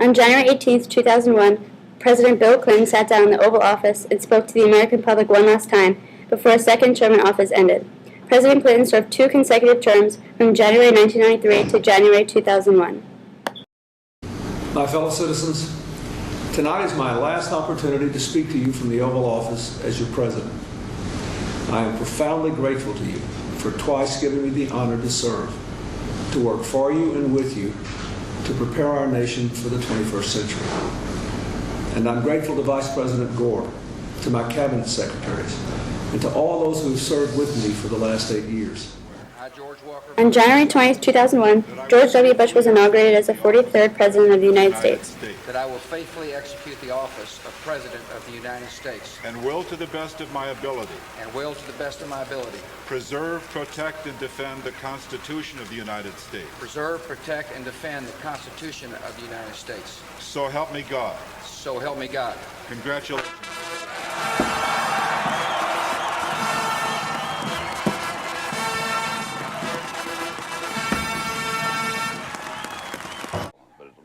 On January 18, 2001, President Bill Clinton sat down in the Oval Office and spoke to the American public one last time before a second term in office ended. President Clinton served 2 consecutive terms from January 1993 to January 2001. My fellow citizens, tonight is my last opportunity to speak to you from the Oval Office as your president. I am profoundly grateful to you for twice giving me the honor to serve, to work for you and with you, to prepare our nation for the 21st century. And I'm grateful to Vice President Gore, to my cabinet secretaries, and to all those who have served with me for the last 8 years. On January 20, 2001, George W. Bush was inaugurated as the 43rd President of the United States. That I will faithfully execute the office of President of the United States. And will to the best of my ability. And will to the best of my ability. Preserve, protect, and defend the Constitution of the United States. Preserve, protect, and defend the Constitution of the United States. So help me God. So help me God. Congratulations.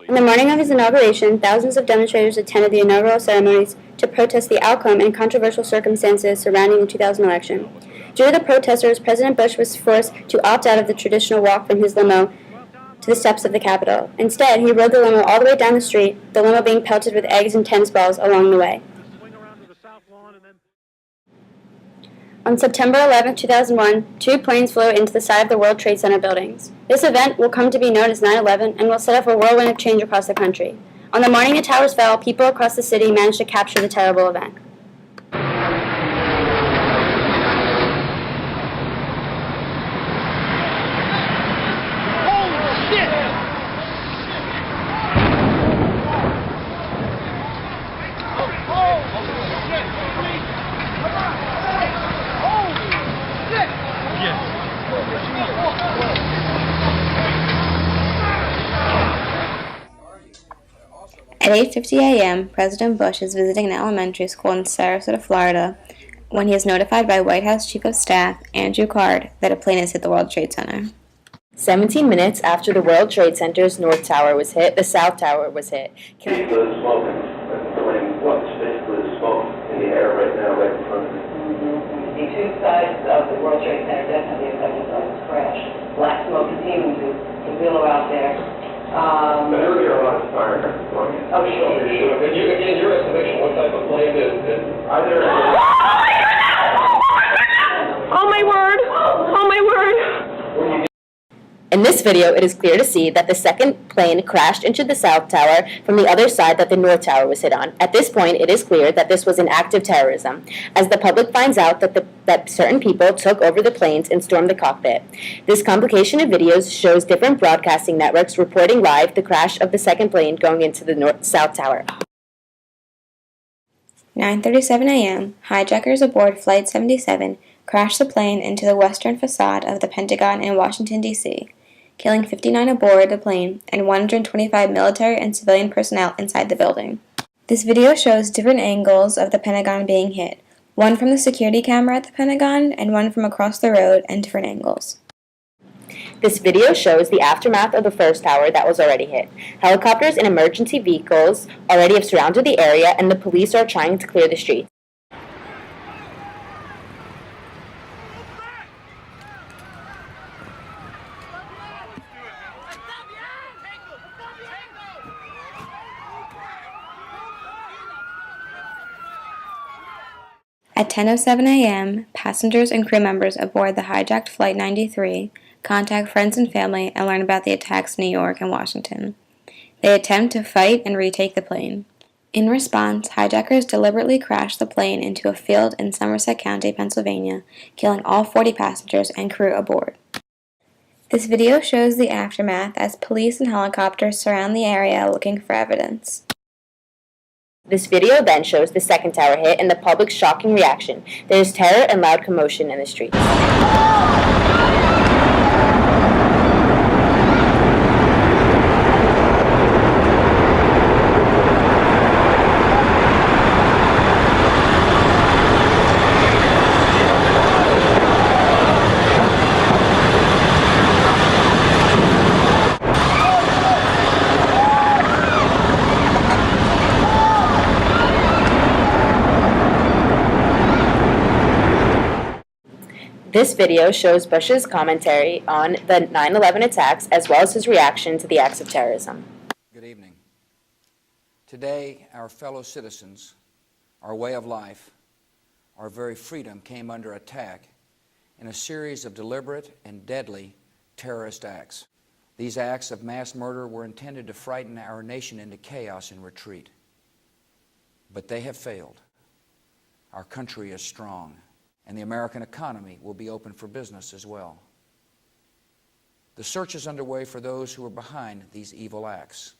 On the morning of his inauguration, thousands of demonstrators attended the inaugural ceremonies to protest the outcome and controversial circumstances surrounding the 2000 election. Due to the protesters, President Bush was forced to opt out of the traditional walk from his limo to the steps of the Capitol. Instead, he rode the limo all the way down the street, the limo being pelted with eggs and tennis balls along the way. On September 11, 2001, 2 planes flew into the side of the World Trade Center buildings. This event will come to be known as 9/11 and will set off a whirlwind of change across the country. On the morning the towers fell, people across the city managed to capture the terrible event. At 8:50 a.m., President Bush is visiting an elementary school in Sarasota, Florida, when he is notified by White House Chief of Staff Andrew Card that a plane has hit the World Trade Center. 17 minutes after the World Trade Center's North Tower was hit, the South Tower was hit. Basically the smoke in the air right now, right in front of me. The 2 sides of the World Trade Center definitely affected by this crash. Black smoke continuing to billow out there. But earlier on, fire going in. Oh, sure. And you, again, your estimation, what type of plane is either? Oh my word! Oh my word! In this video, it is clear to see that the second plane crashed into the South Tower from the other side that the North Tower was hit on. At this point, it is clear that this was an act of terrorism, as the public finds out that certain people took over the planes and stormed the cockpit. This complication of videos shows different broadcasting networks reporting live the crash of the second plane going into the South Tower. 9:37 a.m., hijackers aboard Flight 77 crashed the plane into the western facade of the Pentagon in Washington, D.C., killing 59 aboard the plane and 125 military and civilian personnel inside the building. This video shows different angles of the Pentagon being hit, one from the security camera at the Pentagon and one from across the road and different angles. This video shows the aftermath of the first tower that was already hit. Helicopters and emergency vehicles already have surrounded the area, and the police are trying to clear the streets. At 10:07 a.m., passengers and crew members aboard the hijacked Flight 93 contact friends and family and learn about the attacks in New York and Washington. They attempt to fight and retake the plane. In response, hijackers deliberately crashed the plane into a field in Somerset County, Pennsylvania, killing all 40 passengers and crew aboard. This video shows the aftermath as police and helicopters surround the area looking for evidence. This video then shows the second tower hit and the public's shocking reaction. There is terror and loud commotion in the streets. This video shows Bush's commentary on the 9/11 attacks as well as his reaction to the acts of terrorism. Good evening. Today, our fellow citizens, our way of life, our very freedom came under attack in a series of deliberate and deadly terrorist acts. These acts of mass murder were intended to frighten our nation into chaos and retreat. But they have failed. Our country is strong, and the American economy will be open for business as well. The search is underway for those who are behind these evil acts.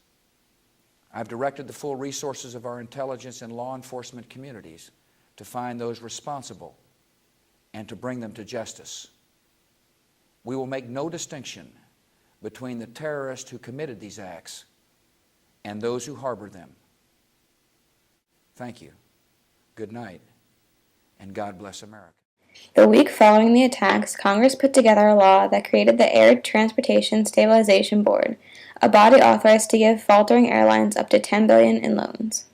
I've directed the full resources of our intelligence and law enforcement communities to find those responsible and to bring them to justice. We will make no distinction between the terrorists who committed these acts and those who harbored them. Thank you. Good night, and God bless America. The week following the attacks, Congress put together a law that created the Air Transportation Stabilization Board, a body authorized to give faltering airlines up to $10 billion in loans.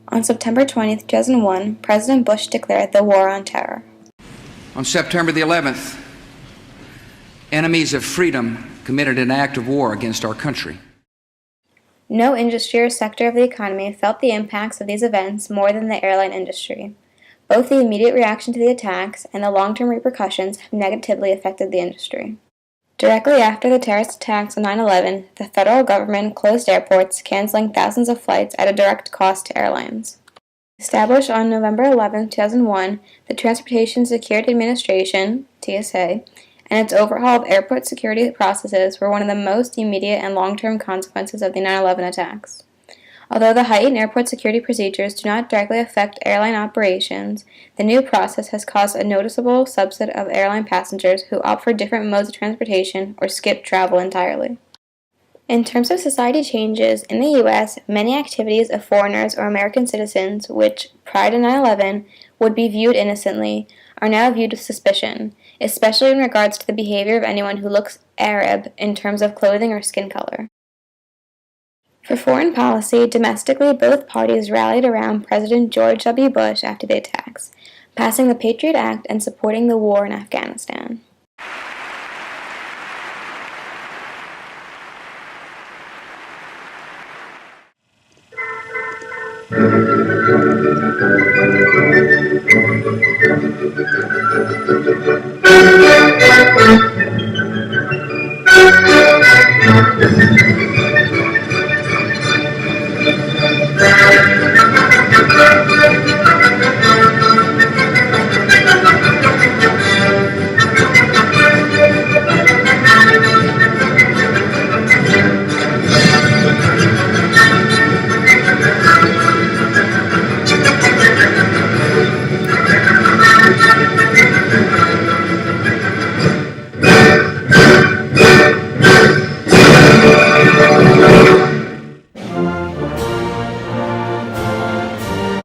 On September 20, 2001, President Bush declared the War on Terror. On September the 11th, enemies of freedom committed an act of war against our country. No industry or sector of the economy felt the impacts of these events more than the airline industry. Both the immediate reaction to the attacks and the long-term repercussions have negatively affected the industry. Directly after the terrorist attacks on 9/11, the federal government closed airports, canceling thousands of flights at a direct cost to airlines. Established on November 11, 2001, the Transportation Security Administration, TSA, and its overhaul of airport security processes were one of the most immediate and long-term consequences of the 9/11 attacks. Although the heightened airport security procedures do not directly affect airline operations, the new process has caused a noticeable subset of airline passengers who opt for different modes of transportation or skip travel entirely. In terms of society changes, in the U.S., many activities of foreigners or American citizens, which, prior to 9/11, would be viewed innocently, are now viewed with suspicion, especially in regards to the behavior of anyone who looks Arab in terms of clothing or skin color. For foreign policy, domestically, both parties rallied around President George W. Bush after the attacks, passing the Patriot Act and supporting the war in Afghanistan.